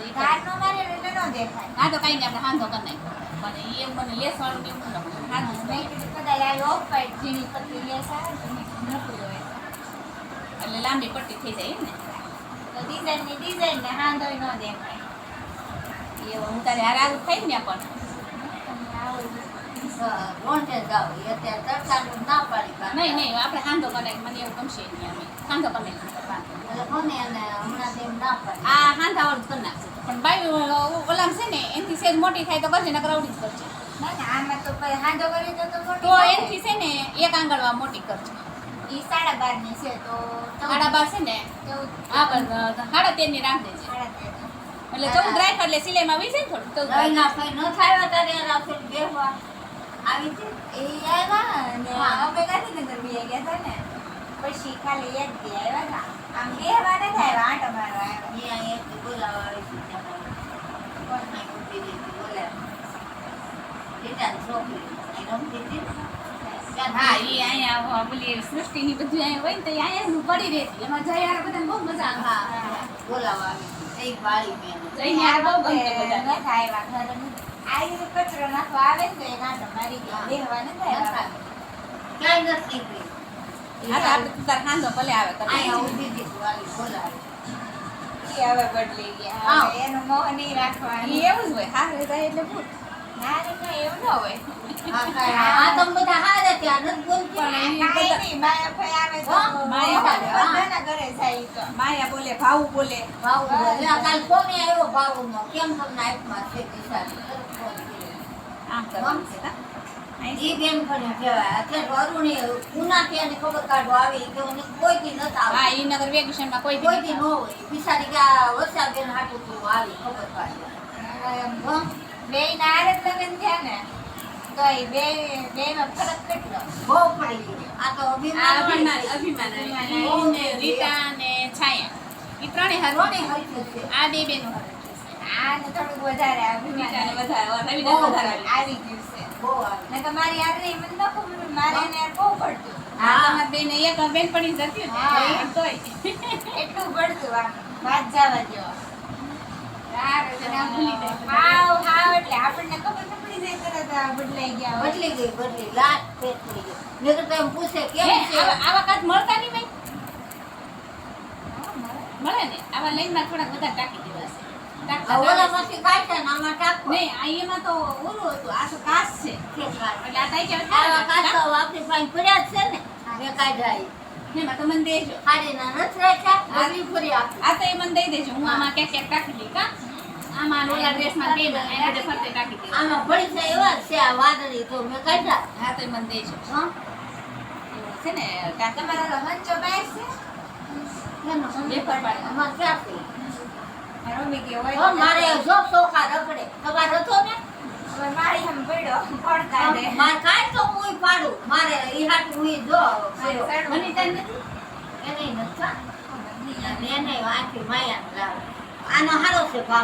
એ ધારનો મારે એટલે ન દેખાય. હા તો કઈ નહીં આપણે હાંધો કરી નાખ્યો પણ એ મને લેસવાળું ને એવું ન હાંધો મેં કીધું કદાચ આ ઓફ વ્હાઈટ ઝીણી પતલી લેસ આવે તો નકરું હોય. એટલે લાંબી પટ્ટી થઈ જાય એમ ને તો ડિઝાઇન ને હાંધોય ન દેખાય. એ હું તારે હાર આવું થાય ને પણ તમે આવું રોંઢે જાવ એ અત્યારે તડકાનું ના પાડી પાસે. નહીં નહીં આપણે હાંધો કરી મને એવું ગમશે નહીં અમે હાંધો કરી નાખ્યો એટલે કોને એને હમણાં તેમ ના પાડી. આ હાંધાવાળું કરી નાખશે પણ બાઈ ઓલામ છે ને એનથી સેજ મોટી થાય તો કરશે નકર આવડી જ કરશે ના ના આમાં તો પછી હાંધો કરી તો મોટી તો થાય. એનથી છે ને એક આંગળવા મોટી કરશે ઈ 12.5 ની છે તો 12.5 છે ને આ પણ 13.5 ની રાખ દેજે 13.5 એટલે 14 રાખ એટલે સિલાઈમાં આવી જાય ને થોડું 14 દહીં ના ખાઈ ન થાય તારે રાખેલ બેહવા આવી છે. એ આવ્યા ને હા. અમે ગાંધીનગર બી ગયા હતા ને પછી ખાલી એક દી આવ્યા હતા. આમ બેહવા નથી આવ્યા, આંટો મારવા આવ્યા. અહીંયા એક બોલાવા આવી છે તમારે. કોણ નહીં ઊભી રહી બોલાવા. રીટાની છોકરી એ રમતી હતી ને. હા ઈ અહીંયા બોલી સૃષ્ટિની બધું અહીંયા હોય ને તો અહીંયા જ પડી રહેતી એમાં જઈ યાર બધાને બહુ મજા આવે હા બોલાવા આવી છે. એક વાળી બેન. જઈને યાર બહુ ગમતું બધાને. નથી આવ્યા ઘરે નથી. આવી કચરો નાખવા આવે ને તો એ આંટો મારી ગયા. બેહવા નથી આવ્યા. ક્યાંય નથી નીકળી. હા તો આપણે તું તાર હાંધો ભલે આવે તો અહીંયા ઊભી હતી વાળી બોલાવી. ઈ હવે બદલી ગયા. હા. હવે એનું મોહ નહીં રાખવાનું. ઈ એવું જ હોય હા રે જાય એટલે ભૂત ના રે ના એવું ન હોય. હા કાંઈ આ તમે બધા હારે ત્યાં નથી બોલતી. પણ ઈ કાંઈ બધા- નહીં, માયા ફઈ આવે તો હા, માયા ફઈ, બધાના ઘરે જાય ઈ તો. માયા બોલે ભાવ બોલે ભાવ બોલે. આ કાલ કોને આવ્યો ભાવનો? કેમ તમને આંખમાં છે દિશાની? આમ કરવાનું છે હા ઈ બેન પણ કહેવાય. અત્યારે અરુણી ઉના ત્યાંની ખબર કાઢવા આવી કે મને કોઈથી નતા હા આવતી. ઈ નગર વેકેશનમાં કોઈ કોઈથી ન હોય. બિચારી કે આ વર્ષાબેન હાટું તું આવી ખબર કાઢવા. હવે બેયના હારે જ લગ્ન થયા ને તોય બેયમાં ફરક કેટલો. બહુ પડી ગયું. આ તો અભિમાન અભિમાન હોય. ઈ ને રીટા ને છાયા ઈ ત્રણેય હારું કોને હરખું છે? આ બે બેનો હારું આને થોડુંક વધારે રીટાને વધારે રવિદાસ બહુ વધારે આવી ગયું છે. બહુ આવી. ને તો મારી હારે મને ન ખબર, મારે એને યાર બહુ પડતું. હા તમાર બેન એક બેન પડી જતી હા. હતી તોય એટલું પડતું આમ વાત જવા દ્યો. યાર તને આમ ભૂલી જાય હાવ એટલે આપણને ખબર ન પડી જાય તરત આ બદલાઈ ગયા હોય. બદલી ગઈ બદલી. લાટ ફેર પડી ગઈ. નહીંતર તો એમ પૂછે કેમ હે, છે? આવા કાચ મળતા નહીં ભાઈ હા, મારે. મળે ને આવા લાઈનમાં થોડાક વધારે ટાંકી દેવા છે ટાંકતા આ આવે છે. ઓલામાંથી કાઢશે ને આમાં ટાંકવા. નહીં આ એમાં તો ઓલું હતું આ તો કાચ છે કે કાઢ. એટલે આ તાઈ આવા કે કાચો આપણી પાસે પડ્યા જ છે ને. મેં કાઢ્યા ઈ. એમાં તો મને દેજો હાડીના નથી રાખ્યા. બદલી ફરી આપી. આ તો એ મને દઈ દેજો હું આમાં ક્યાંક ક્યાંક ટાંકી દઈ કા આમાં ઓલા ડ્રેસમાં બેમાં એના જે ફરતે ટાંકી દઈ આમાં પડી જાય એવા જ છે આ વાદળી તો મેં કાઢ્યા. હા તો એ મને દેજો હા? એવું છે ને ટાંકી તમારો ઓલો હંચો બહાર છે? એનો વેફર પાડી. આમાં ક્યાંથી? મારો મમ્મી કે હોય હો, તો મારે જો ચોખા રખડે. તમારે હતો ને? હવે મારી આમ પડ્યો પડતા દે. મારે કાંઈ તો હુંય પાડું. મારે ઈ હાટું હુંય જો કર્યો. મને ત્યાં નથી એનેય નથી. અને એને આખી માયા લાવે. આનો હારો છે ભાવ.